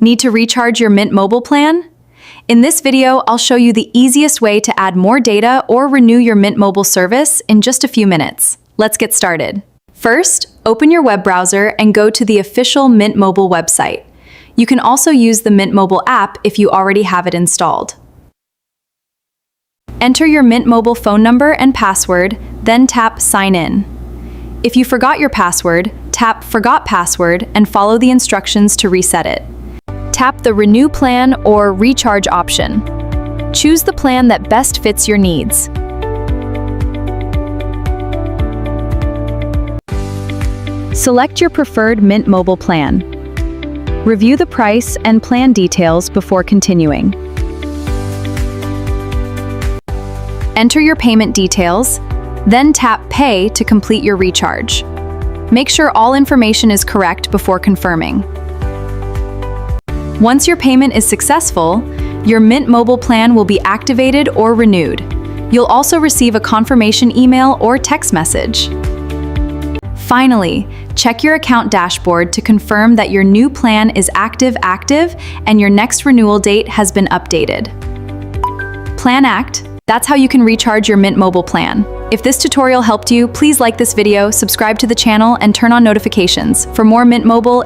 Need to recharge your Mint Mobile plan? In this video, I'll show you the easiest way to add more data or renew your Mint Mobile service in just a few minutes. Let's get started. First, open your web browser and go to the official Mint Mobile website. You can also use the Mint Mobile app if you already have it installed. Enter your Mint Mobile phone number and password, then tap Sign In. If you forgot your password, tap Forgot Password and follow the instructions to reset it. Tap the Renew Plan or Recharge option. Choose the plan that best fits your needs. Select your preferred Mint Mobile plan. Review the price and plan details before continuing. Enter your payment details, then tap Pay to complete your recharge. Make sure all information is correct before confirming. Once your payment is successful, your Mint Mobile plan will be activated or renewed. You'll also receive a confirmation email or text message. Finally, check your account dashboard to confirm that your new plan is active and your next renewal date has been updated. Plan Act. That's how you can recharge your Mint Mobile plan. If this tutorial helped you, please like this video, subscribe to the channel, and turn on notifications for more Mint Mobile